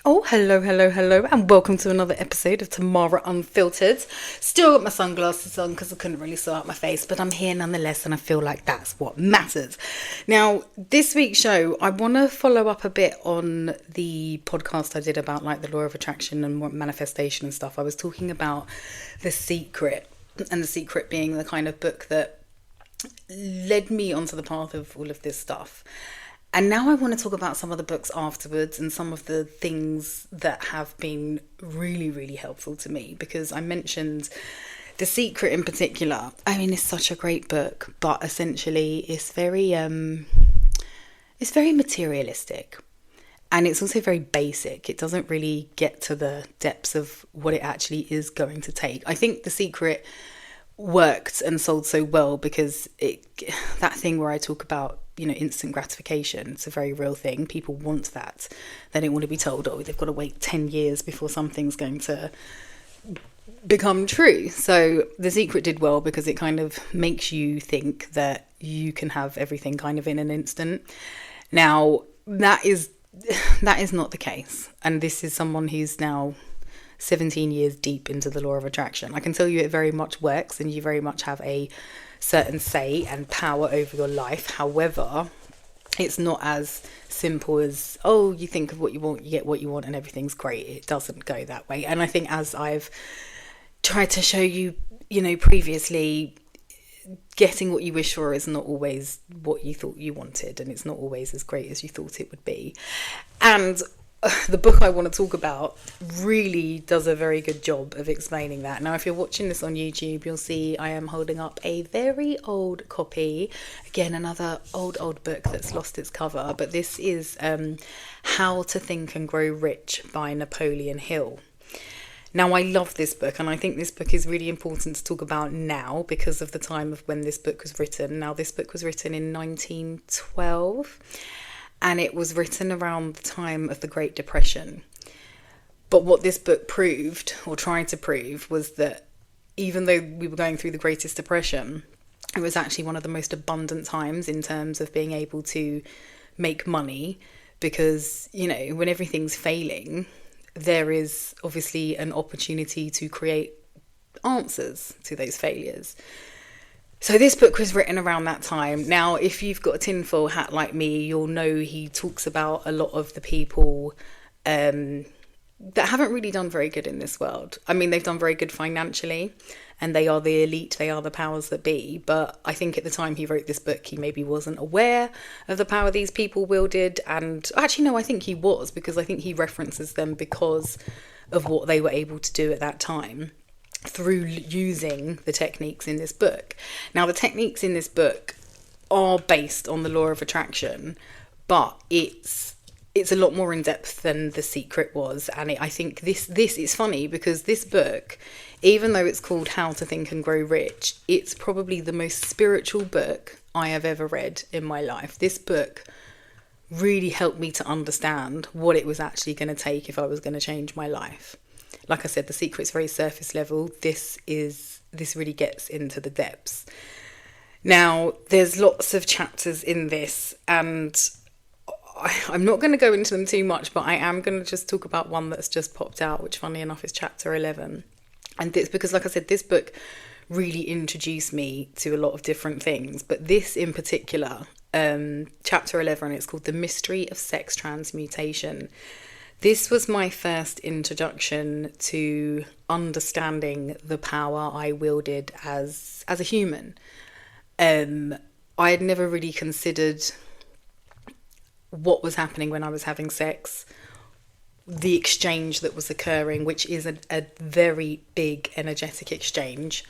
Oh, hello, and welcome to another episode of Tamara Unfiltered. Still got my sunglasses on because I couldn't really sort out my face, but I'm here nonetheless, and I feel like that's what matters. Now, this week's show, I want to follow up a bit on the podcast I did about like the law of attraction and manifestation and stuff. I was talking about The Secret, and The Secret being the kind of book that led me onto the path of all of this stuff. And now I want to talk about some of the books afterwards and some of the things that have been really, really helpful to me, because I mentioned The Secret in particular. I mean, it's such a great book, but essentially it's very materialistic, and it's also very basic. It doesn't really get to the depths of what it actually is going to take. I think The Secret worked and sold so well because that thing where I talk about, instant gratification, it's a very real thing. People want that. They don't want to be told, oh, they've got to wait 10 years before something's going to become true. So The Secret did well because it kind of makes you think that you can have everything kind of in an instant. Now, that is not the case. And this is someone who's now 17 years deep into the law of attraction. I can tell you it very much works, and you very much have a certain say and power over your life. However, it's not as simple as, oh, you think of what you want, you get what you want, and everything's great. It doesn't go that way. And I think, as I've tried to show you, previously, getting what you wish for is not always what you thought you wanted, and it's not always as great as you thought it would be. And the book I want to talk about really does a very good job of explaining that. Now, if you're watching this on YouTube, you'll see I am holding up a very old copy. Again, another old book that's lost its cover. But this is How to Think and Grow Rich by Napoleon Hill. Now, I love this book, and I think this book is really important to talk about now because of the time of when this book was written. Now, this book was written in 1912. And it was written around the time of the Great Depression. But what this book proved, or tried to prove, was that even though we were going through the greatest depression, it was actually one of the most abundant times in terms of being able to make money. Because, when everything's failing, there is obviously an opportunity to create answers to those failures. So this book was written around that time. Now, if you've got a tinfoil hat like me, you'll know he talks about a lot of the people that haven't really done very good in this world. I mean, they've done very good financially, and they are the elite, they are the powers that be. But I think at the time he wrote this book, he maybe wasn't aware of the power these people wielded. And actually, no, I think he was, because I think he references them because of what they were able to do at that time, through using the techniques in this book. Now, the techniques in this book are based on the law of attraction, but it's a lot more in depth than The Secret was. And I think this is funny because this book, even though it's called How to Think and Grow Rich, it's probably the most spiritual book I have ever read in my life. This book really helped me to understand what it was actually going to take if I was going to change my life. Like I said, The Secret's very surface level. This really gets into the depths. Now, there's lots of chapters in this, and I'm not going to go into them too much, but I am going to just talk about one that's just popped out, which, funnily enough, is chapter 11. And this, because like I said, this book really introduced me to a lot of different things. But this in particular, chapter 11, it's called The Mystery of Sex Transmutation. This was my first introduction to understanding the power I wielded as a human. I had never really considered what was happening when I was having sex, the exchange that was occurring, which is a very big energetic exchange.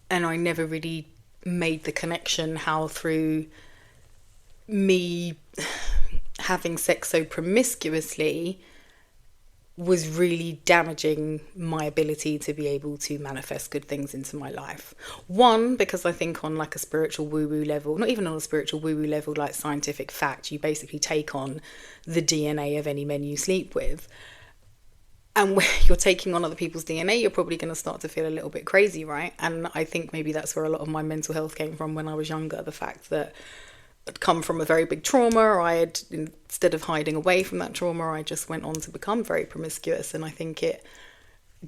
And I never really made the connection how through me having sex so promiscuously was really damaging my ability to be able to manifest good things into my life. One, because I think on like a spiritual woo-woo level, not even on a spiritual woo-woo level, like scientific fact, you basically take on the DNA of any men you sleep with. And when you're taking on other people's DNA, you're probably going to start to feel a little bit crazy, right? And I think maybe that's where a lot of my mental health came from when I was younger. The fact that come from a very big trauma. I had, instead of hiding away from that trauma, I just went on to become very promiscuous. And I think it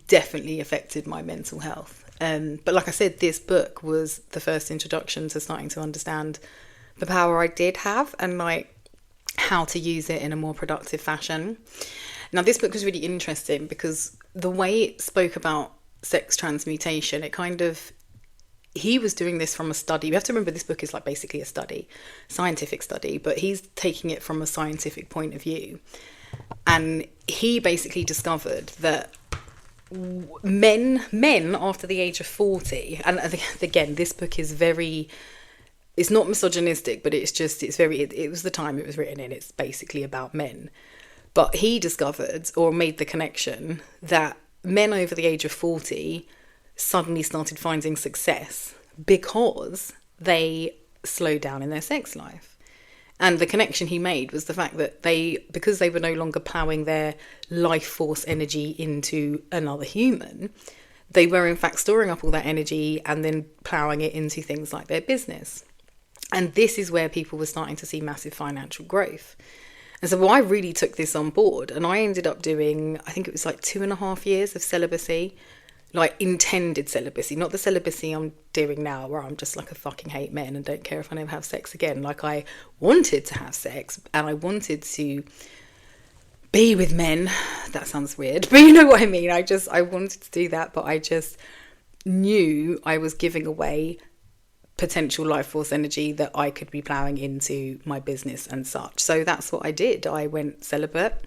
definitely affected my mental health. But like I said, this book was the first introduction to starting to understand the power I did have and like how to use it in a more productive fashion. Now, this book was really interesting because the way it spoke about sex transmutation, it kind of, he was doing this from a study. You have to remember this book is like basically a study, scientific study, but he's taking it from a scientific point of view. And he basically discovered that men after the age of 40, and again, this book is very, it's not misogynistic, but it was the time it was written in. It's basically about men. But he discovered or made the connection that men over the age of 40 suddenly started finding success because they slowed down in their sex life. And the connection he made was the fact that because they were no longer ploughing their life force energy into another human, they were in fact storing up all that energy and then ploughing it into things like their business. And this is where people were starting to see massive financial growth. And so I really took this on board, and I ended up doing, I think it was like 2.5 years of celibacy, like intended celibacy, not the celibacy I'm doing now where I'm just like, I fucking hate men and don't care if I never have sex again. Like, I wanted to have sex and I wanted to be with men. That sounds weird, but you know what I mean. I wanted to do that, but I just knew I was giving away potential life force energy that I could be ploughing into my business and such. So that's what I did. I went celibate.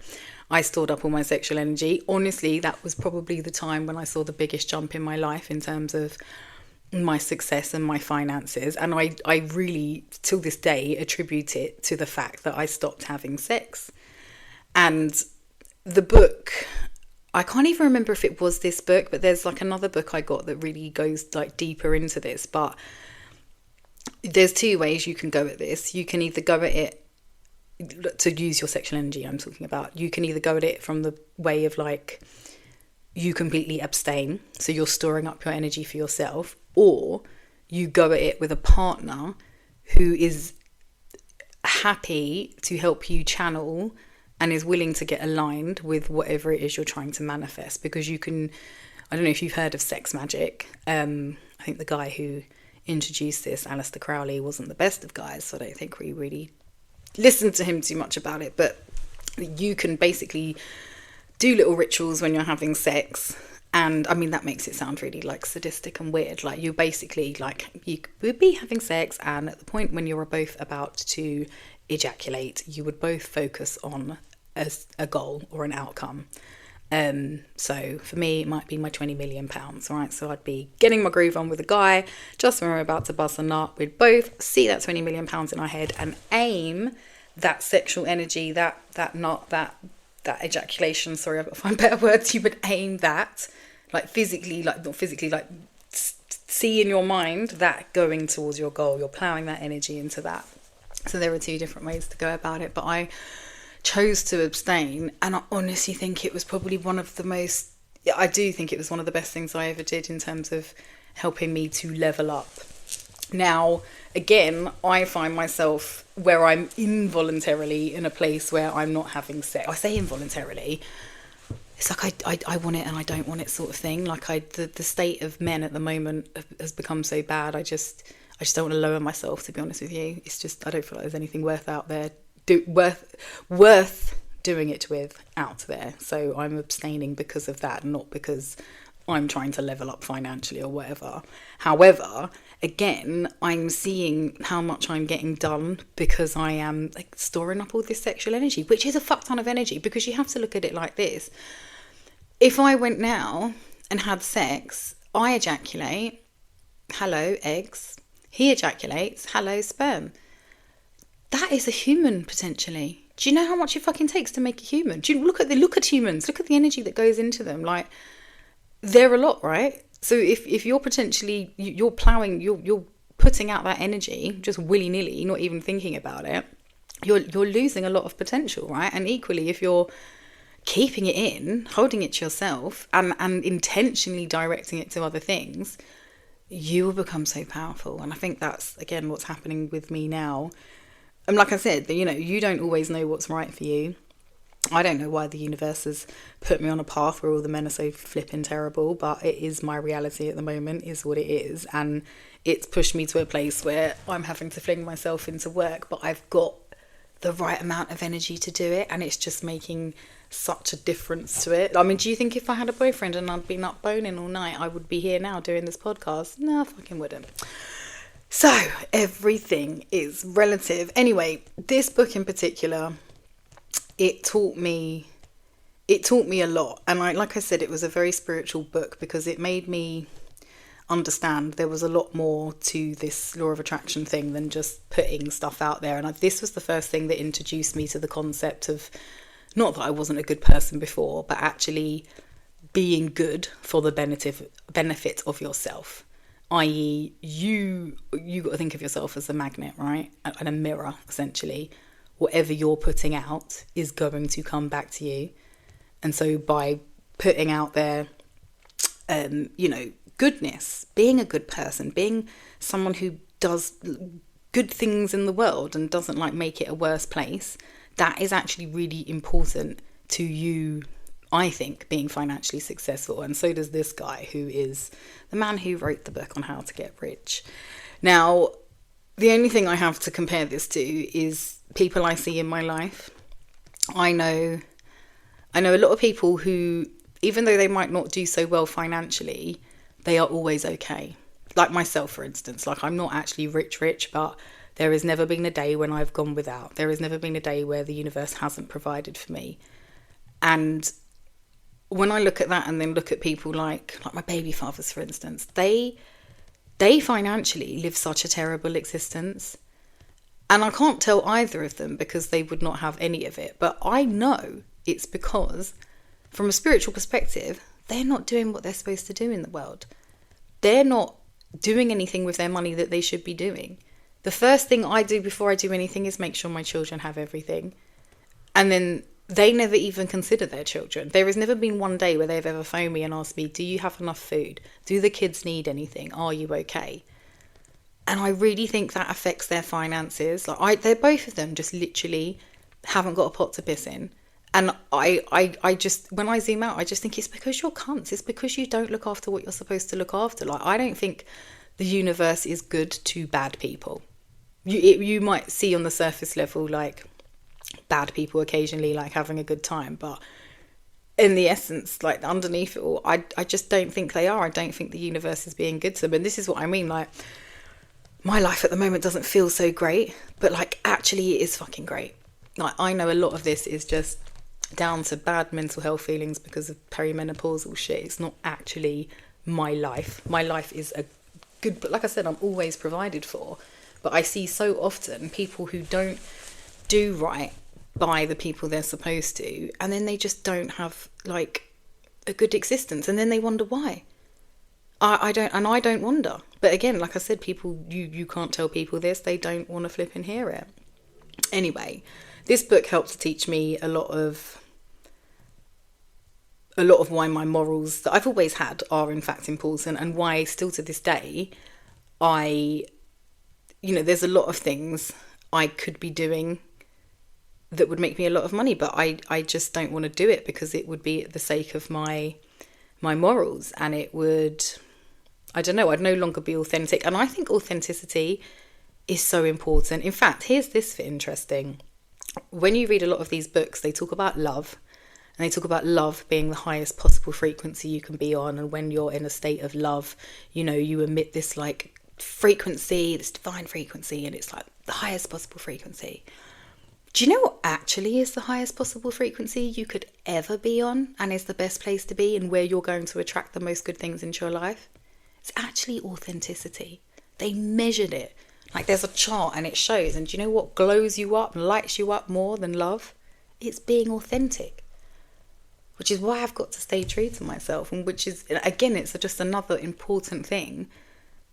I stored up all my sexual energy. Honestly, that was probably the time when I saw the biggest jump in my life in terms of my success and my finances. And I really, till this day, attribute it to the fact that I stopped having sex. And the book, I can't even remember if it was this book, but there's like another book I got that really goes like deeper into this. But there's two ways you can go at this. You can either go at it to use your sexual energy, I'm talking about. You can either go at it from the way of like, you completely abstain, so you're storing up your energy for yourself, or you go at it with a partner who is happy to help you channel and is willing to get aligned with whatever it is you're trying to manifest. Because you can, I don't know if you've heard of sex magic. I think the guy who introduced this, Aleister Crowley, wasn't the best of guys, so I don't think we really listened to him too much about it. But you can basically do little rituals when you're having sex, and I mean that makes it sound really like sadistic and weird. Like, you basically, like, you would be having sex, and at the point when you're both about to ejaculate, you would both focus on a goal or an outcome. So for me, it might be my 20 million pounds, right? So I'd be getting my groove on with a guy just when we're about to bust a nut. We'd both see that 20 million pounds in our head and aim that sexual energy, that nut, that ejaculation. Sorry, I've got to find better words. You would aim that, like physically, like not physically, like see in your mind that going towards your goal. You're ploughing that energy into that. So there are two different ways to go about it, but I chose to abstain, and I honestly think it was probably I do think it was one of the best things I ever did in terms of helping me to level up. Now, again, I find myself where I'm involuntarily in a place where I'm not having sex. I say involuntarily. It's like I want it and I don't want it sort of thing. Like, the state of men at the moment has become so bad. I just don't want to lower myself, to be honest with you. It's just, I don't feel like there's anything worth out there, worth doing it with out there. So I'm abstaining because of that, not because I'm trying to level up financially or whatever. However, again, I'm seeing how much I'm getting done because I am like storing up all this sexual energy, which is a fuck ton of energy, because you have to look at it like this. If I went now and had sex, I ejaculate, hello eggs, he ejaculates, hello sperm. That is a human, potentially. Do you know how much it fucking takes to make a human? Do you look at humans, look at the energy that goes into them. Like, they're a lot, right? So if you're potentially, you're ploughing, you're putting out that energy just willy-nilly, not even thinking about it, you're losing a lot of potential, right? And equally, if you're keeping it in, holding it to yourself, and intentionally directing it to other things, you will become so powerful. And I think that's, again, what's happening with me now. and like I said, you know, you don't always know what's right for you. I don't know why the universe has put me on a path where all the men are so flipping terrible, but it is my reality at the moment, is what it is. And it's pushed me to a place where I'm having to fling myself into work, but I've got the right amount of energy to do it, and it's just making such a difference to it. I mean, do you think if I had a boyfriend and I'd been up boning all night, I would be here now doing this podcast? No, I fucking wouldn't. So everything is relative. Anyway, this book in particular, it taught me a lot. And like I said, it was a very spiritual book because it made me understand there was a lot more to this law of attraction thing than just putting stuff out there. And this was the first thing that introduced me to the concept of, not that I wasn't a good person before, but actually being good for the benefit of yourself. I.e., you got to think of yourself as a magnet, right? And a mirror, essentially. Whatever you're putting out is going to come back to you. And so by putting out there, goodness, being a good person, being someone who does good things in the world and doesn't like make it a worse place, that is actually really important to you, I think, being financially successful. And so does this guy, who is the man who wrote the book on how to get rich. Now, the only thing I have to compare this to is people I see in my life. I know a lot of people who, even though they might not do so well financially, they are always okay. Like myself, for instance. Like, I'm not actually rich, but there has never been a day when I've gone without. There has never been a day where the universe hasn't provided for me. And when I look at that and then look at people like my baby fathers, for instance, they financially live such a terrible existence. And I can't tell either of them because they would not have any of it. But I know it's because, from a spiritual perspective, they're not doing what they're supposed to do in the world. They're not doing anything with their money that they should be doing. The first thing I do before I do anything is make sure my children have everything. And then they never even consider their children. There has never been one day where they've ever phoned me and asked me, do you have enough food? Do the kids need anything? Are you okay? And I really think that affects their finances. They're both of them just literally haven't got a pot to piss in. And I just, when I zoom out, I just think it's because you're cunts. It's because you don't look after what you're supposed to look after. Like, I don't think the universe is good to bad people. You might see on the surface level, like, bad people occasionally, like, having a good time. But in the essence, like, underneath it all, I just don't think they are. I don't think the universe is being good to them. And this is what I mean, like, my life at the moment doesn't feel so great, but, like, actually it is fucking great. Like, I know a lot of this is just down to bad mental health feelings because of perimenopausal shit. It's not actually my life. My life is a good, but like I said, I'm always provided for. But I see so often people who don't do right by the people they're supposed to, and then they just don't have, like, a good existence, and then they wonder why. I don't wonder. But again, like I said, people, you can't tell people this. They don't want to flip and hear it. Anyway, this book helped to teach me a lot of why my morals that I've always had are in fact important, and why still to this day there's a lot of things I could be doing that would make me a lot of money, but I just don't want to do it because it would be at the sake of my morals, and it would, I don't know, I'd no longer be authentic. And I think authenticity is so important. In fact, here's this for interesting. When you read a lot of these books, they talk about love, and they talk about love being the highest possible frequency you can be on. And when you're in a state of love, you emit this, like, frequency, this divine frequency, and it's like the highest possible frequency. Do you know what actually is the highest possible frequency you could ever be on, and is the best place to be, and where you're going to attract the most good things into your life? It's actually authenticity. They measured it. Like, there's a chart and it shows. And do you know what glows you up and lights you up more than love? It's being authentic. Which is why I've got to stay true to myself. And which is, again, it's just another important thing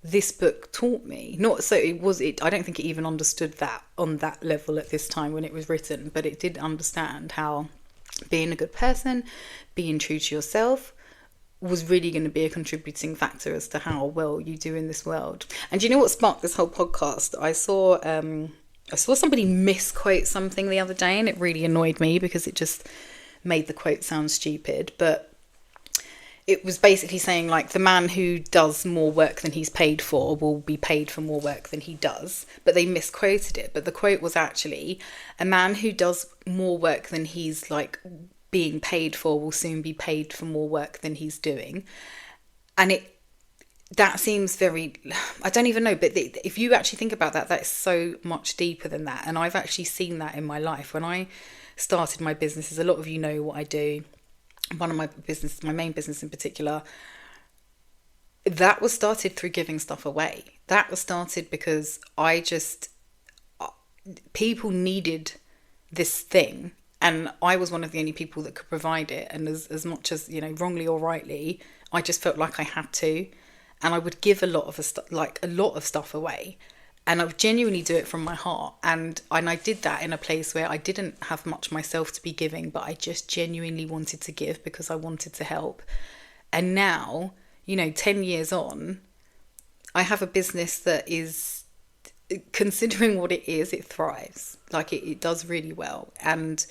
this book taught me. I don't think it even understood that on that level at this time when it was written. But it did understand how being a good person, being true to yourself, was really going to be a contributing factor as to how well you do in this world. And do you know what sparked this whole podcast? I saw I saw somebody misquote something the other day and it really annoyed me because it just made the quote sound stupid. But it was basically saying, like, the man who does more work than he's paid for will be paid for more work than he does. But they misquoted it. But the quote was actually, a man who does more work than he's, like, being paid for will soon be paid for more work than he's doing. And that seems very, I don't even know, but if you actually think about that, that is so much deeper than that. And I've actually seen that in my life. When I started my businesses, a lot of you know what I do. One of my main business in particular, that was started through giving stuff away. That was started because people needed this thing, and I was one of the only people that could provide it. And as much as, you know, wrongly or rightly, I just felt like I had to, and I would give a lot of stuff away. And I would genuinely do it from my heart. And I did that in a place where I didn't have much myself to be giving, but I just genuinely wanted to give because I wanted to help. And now, you know, 10 years on, I have a business that is, considering what it is, it thrives. Like, it does really well. And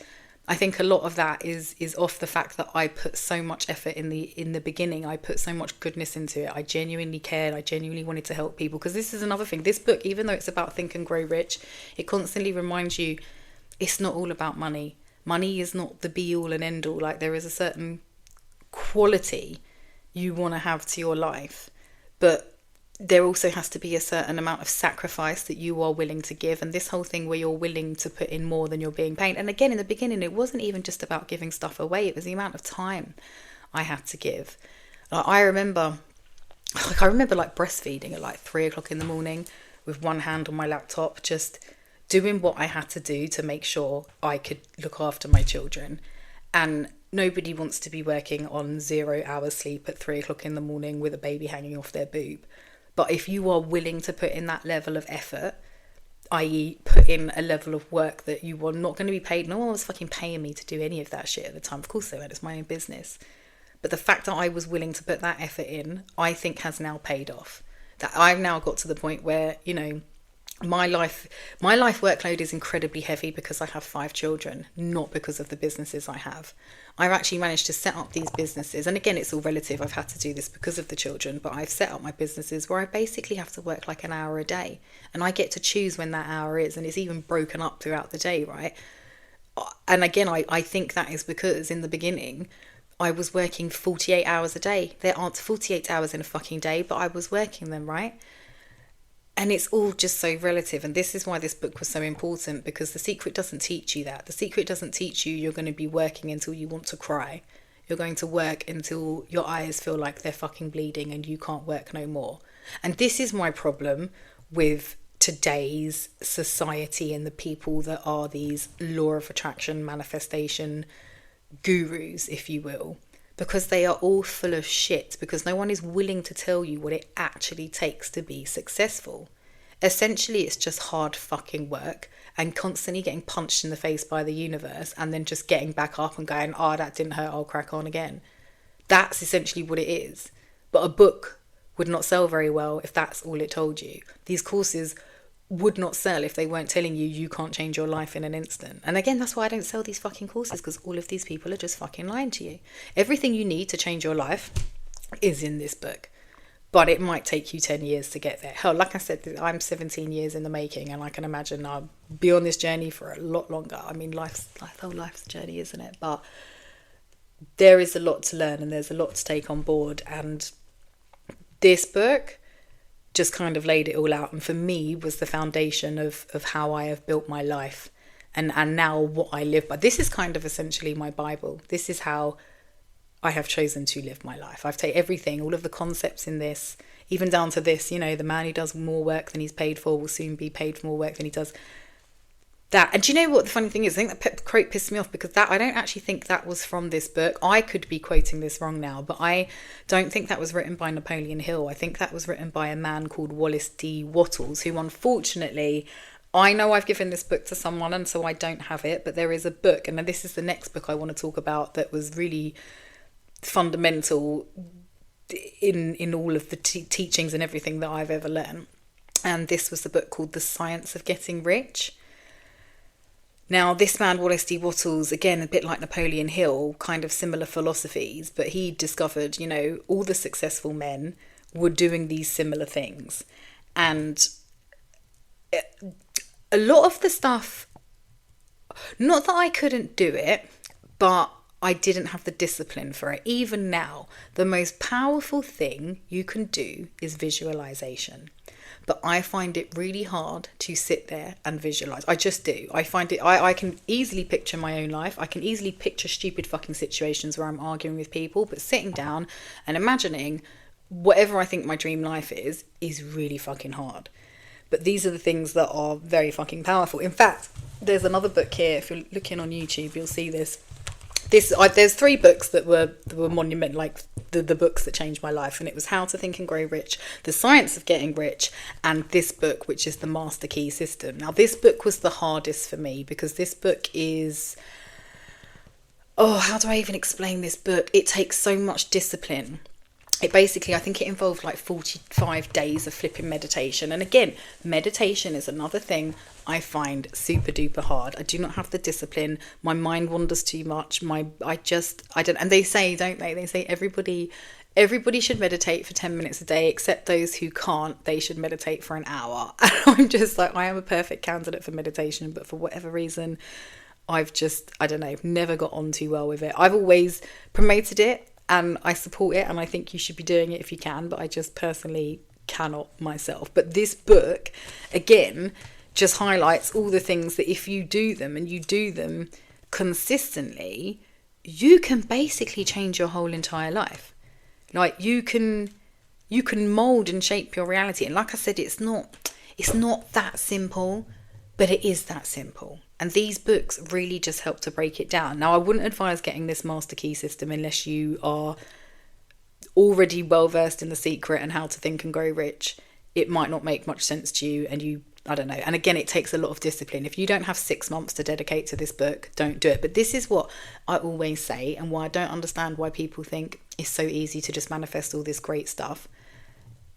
I think a lot of that is off the fact that I put so much effort in the beginning. I put so much goodness into it. I genuinely cared. I genuinely wanted to help people. Because this is another thing. This book, even though it's about Think and Grow Rich, it constantly reminds you it's not all about money. Money is not the be all and end all. Like, there is a certain quality you want to have to your life. But there also has to be a certain amount of sacrifice that you are willing to give. And this whole thing where you're willing to put in more than you're being paid. And again, in the beginning, it wasn't even just about giving stuff away. It was the amount of time I had to give. I remember like breastfeeding at like 3 o'clock in the morning with one hand on my laptop, just doing what I had to do to make sure I could look after my children. And nobody wants to be working on 0 hours sleep at 3 o'clock in the morning with a baby hanging off their boob. But if you are willing to put in that level of effort, i.e. put in a level of work that you were not going to be paid, no one was fucking paying me to do any of that shit at the time. Of course they weren't, it's my own business. But the fact that I was willing to put that effort in, I think has now paid off. That I've now got to the point where, you know, my life workload is incredibly heavy because I have 5 children, not because of the businesses I have. I've actually managed to set up these businesses, and again, it's all relative. I've had to do this because of the children, but I've set up my businesses where I basically have to work like an hour a day, and I get to choose when that hour is, and it's even broken up throughout the day, right? And again, I think that is because in the beginning, I was working 48 hours a day. There aren't 48 hours in a fucking day, but I was working them, right? And it's all just so relative. And this is why this book was so important, because The Secret doesn't teach you that. The Secret doesn't teach you you're going to be working until you want to cry. You're going to work until your eyes feel like they're fucking bleeding and you can't work no more. And this is my problem with today's society and the people that are these law of attraction manifestation gurus, if you will. Because they are all full of shit, because no one is willing to tell you what it actually takes to be successful. Essentially, it's just hard fucking work and constantly getting punched in the face by the universe and then just getting back up and going, oh, that didn't hurt, I'll crack on again. That's essentially what it is. But a book would not sell very well if that's all it told you. These courses would not sell if they weren't telling you you can't change your life in an instant. And again, that's why I don't sell these fucking courses, because all of these people are just fucking lying to you. Everything you need to change your life is in this book, but it might take you 10 years to get there. Hell, like I said, I'm 17 years in the making, and I can imagine I'll be on this journey for a lot longer. I mean, life's a journey, isn't it? But there is a lot to learn and there's a lot to take on board, and this book just kind of laid it all out, and for me was the foundation of how I have built my life and now what I live by. This is kind of essentially my Bible. This is how I have chosen to live my life. I've taken everything, all of the concepts in this, even down to this, you know, the man who does more work than he's paid for will soon be paid for more work than he does. That. And do you know what the funny thing is? I think that quote pissed me off, because I don't actually think that was from this book. I could be quoting this wrong now, but I don't think that was written by Napoleon Hill. I think that was written by a man called Wallace D. Wattles, who unfortunately, I know I've given this book to someone and so I don't have it, but there is a book, and this is the next book I want to talk about, that was really fundamental in all of the teachings and everything that I've ever learned. And this was the book called The Science of Getting Rich. Now, this man, Wallace D. Wattles, again, a bit like Napoleon Hill, kind of similar philosophies, but he discovered, all the successful men were doing these similar things. And a lot of the stuff, not that I couldn't do it, but I didn't have the discipline for it. Even now, the most powerful thing you can do is visualization. But I find it really hard to sit there and visualize. I just do. I find it, I can easily picture my own life. I can easily picture stupid fucking situations where I'm arguing with people, but sitting down and imagining whatever I think my dream life is really fucking hard. But these are the things that are very fucking powerful. In fact, there's another book here. If you're looking on YouTube, you'll see this. There's 3 books that were monumental, like the books that changed my life, and it was How to Think and Grow Rich, The Science of Getting Rich, and this book, which is The Master Key System. Now, this book was the hardest for me because this book is, how do I even explain this book? It takes so much discipline. It basically, I think it involved like 45 days of flipping meditation. And again, meditation is another thing I find super duper hard. I do not have the discipline. My mind wanders too much. I don't, and they say, don't they? They say everybody should meditate for 10 minutes a day, except those who can't. They should meditate for an hour. And I'm just like, I am a perfect candidate for meditation, but for whatever reason, I don't know, never got on too well with it. I've always promoted it, and I support it, and I think you should be doing it if you can, but I just personally cannot myself. But this book, again, just highlights all the things that if you do them and you do them consistently, you can basically change your whole entire life. Like you can mold and shape your reality. And like I said, it's not that simple, but it is that simple. And these books really just help to break it down. Now, I wouldn't advise getting this Master Key System unless you are already well versed in The Secret and How to Think and Grow Rich. It might not make much sense to you, and I don't know. And again, it takes a lot of discipline. If you don't have 6 months to dedicate to this book, don't do it. But this is what I always say, and why I don't understand why people think it's so easy to just manifest all this great stuff.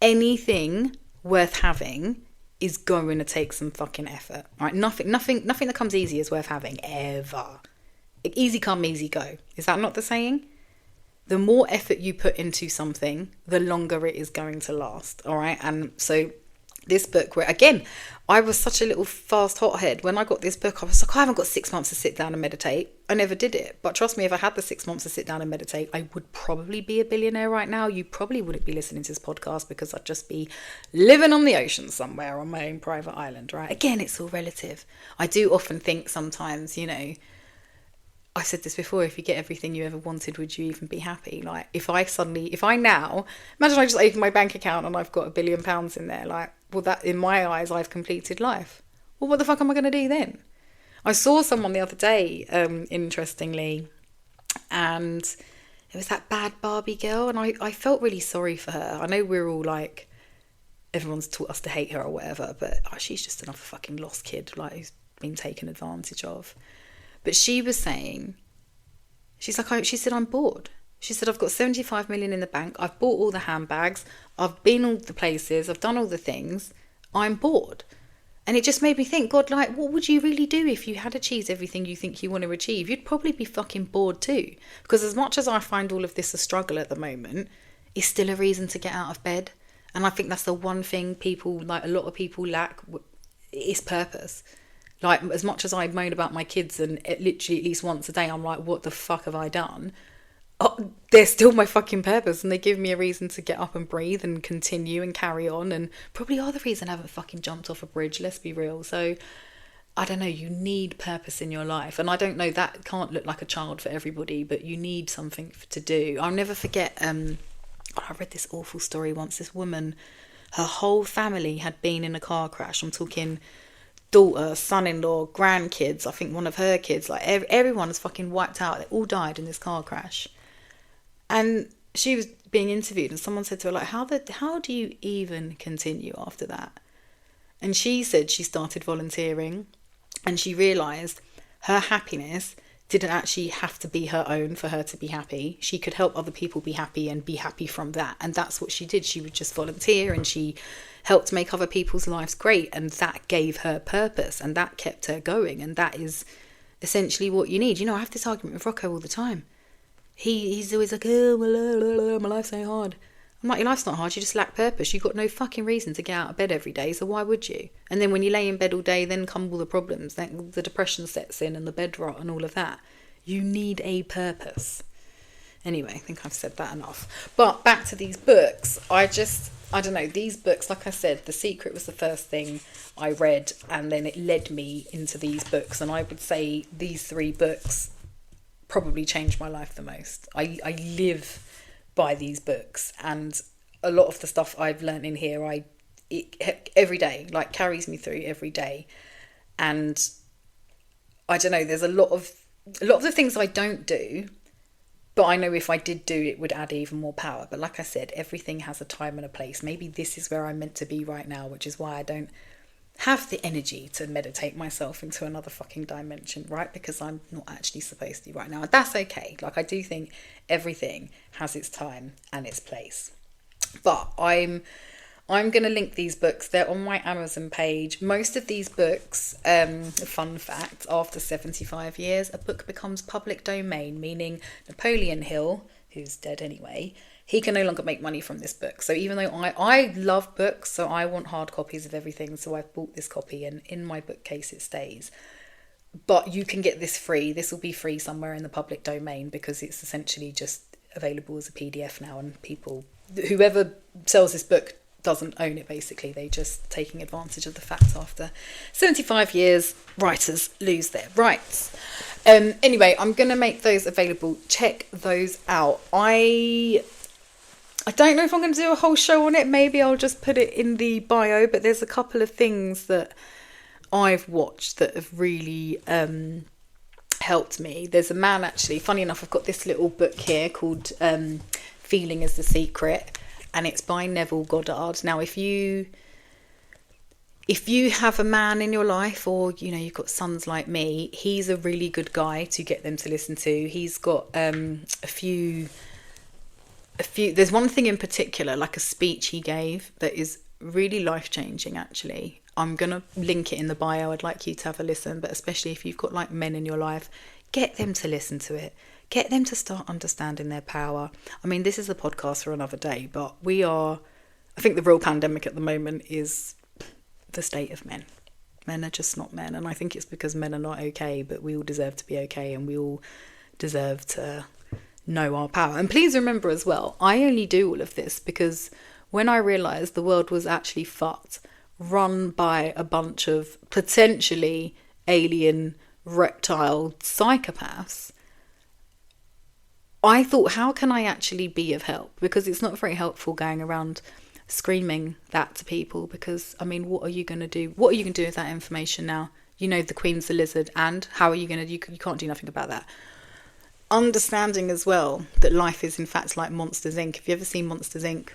Anything worth having is going to take some fucking effort, right? Nothing that comes easy is worth having, ever. Easy come, easy go. Is that not the saying? The more effort you put into something, the longer it is going to last, all right? And so this book, where again, I was such a little fast hothead. When I got this book, I was like, I haven't got 6 months to sit down and meditate. I never did it. But trust me, if I had the 6 months to sit down and meditate, I would probably be a billionaire right now. You probably wouldn't be listening to this podcast because I'd just be living on the ocean somewhere on my own private island, right? Again, it's all relative. I do often think sometimes, I said this before, if you get everything you ever wanted, would you even be happy? Like, imagine I just open my bank account and I've got £1 billion in there, like, well, that, in my eyes, I've completed life. Well, what the fuck am I going to do then? I saw someone the other day, interestingly, and it was that bad Barbie girl, and I felt really sorry for her. I know we're all like, everyone's taught us to hate her or whatever, but she's just another fucking lost kid, like, who's been taken advantage of. But she was saying, she said, I'm bored. She said, I've got 75 million in the bank. I've bought all the handbags. I've been all the places. I've done all the things. I'm bored. And it just made me think, God, like, what would you really do if you had achieved everything you think you want to achieve? You'd probably be fucking bored too. Because as much as I find all of this a struggle at the moment, it's still a reason to get out of bed. And I think that's the one thing people, like a lot of people lack, is purpose. Like, as much as I moan about my kids, and literally at least once a day, I'm like, what the fuck have I done? Oh, they're still my fucking purpose, and they give me a reason to get up and breathe and continue and carry on, and probably are the reason I haven't fucking jumped off a bridge, let's be real. So, I don't know, you need purpose in your life. And I don't know, that can't look like a child for everybody, but you need something to do. I'll never forget, I read this awful story once. This woman, her whole family had been in a car crash. I'm talking daughter, son-in-law, grandkids, I think one of her kids, like everyone was fucking wiped out. They all died in this car crash. And she was being interviewed, and someone said to her, like, how do you even continue after that? And she said she started volunteering, and she realised her happiness didn't actually have to be her own for her to be happy. She could help other people be happy and be happy from that. And that's what she did. She would just volunteer and she helped make other people's lives great. And that gave her purpose and that kept her going. And that is essentially what you need. You know, I have this argument with Rocco all the time. He's always like, oh, my life's so hard. I'm like, your life's not hard, you just lack purpose. You've got no fucking reason to get out of bed every day, so why would you? And then when you lay in bed all day, then come all the problems. Then the depression sets in and the bed rot and all of that. You need a purpose. Anyway, I think I've said that enough. But back to these books. I don't know, these books, like I said, The Secret was the first thing I read, and then it led me into these books. And I would say these 3 books probably changed my life the most. I live by these books, and a lot of the stuff I've learned in here every day, like, carries me through every day. And I don't know, there's a lot of the things I don't do, but I know if I did do it would add even more power. But like I said, everything has a time and a place. Maybe this is where I'm meant to be right now, which is why I don't have the energy to meditate myself into another fucking dimension, right? Because I'm not actually supposed to right now. And that's okay. Like, I do think everything has its time and its place. But I'm going to link these books. They're on my Amazon page. Most of these books, fun fact, after 75 years, a book becomes public domain, meaning Napoleon Hill, who's dead anyway, he can no longer make money from this book. So even though I love books, so I want hard copies of everything, so I've bought this copy and in my bookcase it stays. But you can get this free. This will be free somewhere in the public domain because it's essentially just available as a PDF now, and whoever sells this book doesn't own it, basically. They're just taking advantage of the fact after 75 years, writers lose their rights. Anyway, I'm going to make those available. Check those out. I don't know if I'm going to do a whole show on it. Maybe I'll just put it in the bio, but there's a couple of things that I've watched that have really helped me. There's a man, actually, funny enough, I've got this little book here called Feeling is the Secret, and it's by Neville Goddard. Now, if you have a man in your life, or, you know, you've got sons like me, he's a really good guy to get them to listen to. He's got a few, there's one thing in particular, like a speech he gave, that is really life-changing, actually. I'm going to link it in the bio. I'd like you to have a listen, but especially if you've got like men in your life, get them to listen to it. Get them to start understanding their power. I mean, this is a podcast for another day, but I think the real pandemic at the moment is the state of men. Men are just not men, and I think it's because men are not okay, but we all deserve to be okay, and we all deserve to know our power. And please remember as well, I only do all of this because when I realised the world was actually fucked, run by a bunch of potentially alien reptile psychopaths, I thought, how can I actually be of help? Because it's not very helpful going around screaming that to people, because I mean, what are you going to do? What are you going to do with that information now? You know, the Queen's a lizard, and how are you going to, you can't do nothing about that. Understanding as well that life is in fact like Monsters Inc. If you ever seen Monsters Inc.,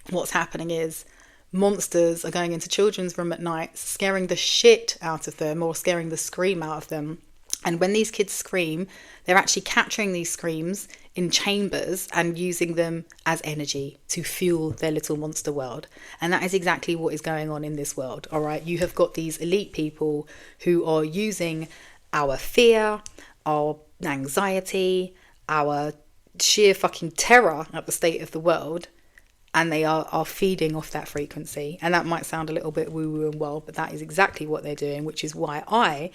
what's happening is monsters are going into children's room at night, scaring the shit out of them, or scaring the scream out of them. And when these kids scream, they're actually capturing these screams in chambers and using them as energy to fuel their little monster world. And that is exactly what is going on in this world. All right, you have got these elite people who are using our fear, our anxiety, our sheer fucking terror at the state of the world, and they are feeding off that frequency. And that might sound a little bit woo-woo and wild, but that is exactly what they're doing, which is why I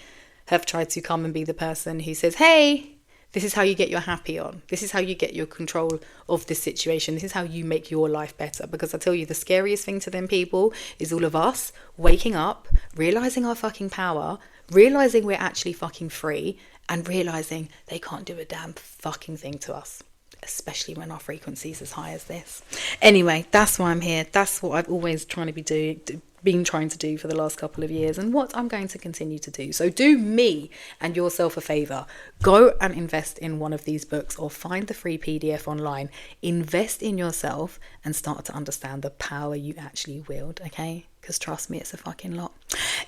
have tried to come and be the person who says, hey, this is how you get your happy on. This is how you get your control of this situation. This is how you make your life better. Because I tell you, the scariest thing to them people is all of us waking up, realising our fucking power, realising we're actually fucking free, and realising they can't do a damn fucking thing to us, especially when our frequency is as high as this. Anyway, that's why I'm here. That's what I've always trying to be been trying to do for the last couple of years and what I'm going to continue to do. So do me and yourself a favor. Go and invest in one of these books or find the free PDF online. Invest in yourself and start to understand the power you actually wield, okay? Because trust me, it's a fucking lot.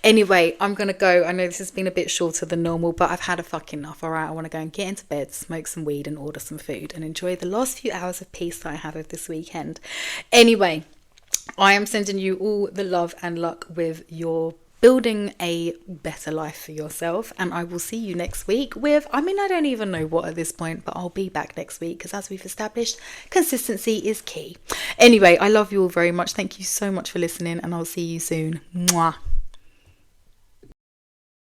Anyway, I'm going to go. I know this has been a bit shorter than normal, but I've had a fucking enough. All right, I want to go and get into bed, smoke some weed and order some food and enjoy the last few hours of peace that I have of this weekend. Anyway, I am sending you all the love and luck with your building a better life for yourself, and I will see you next week with, I don't even know what at this point, but I'll be back next week because, as we've established, consistency is key. Anyway, I love you all very much. Thank you so much for listening, and I'll see you soon. Mwah.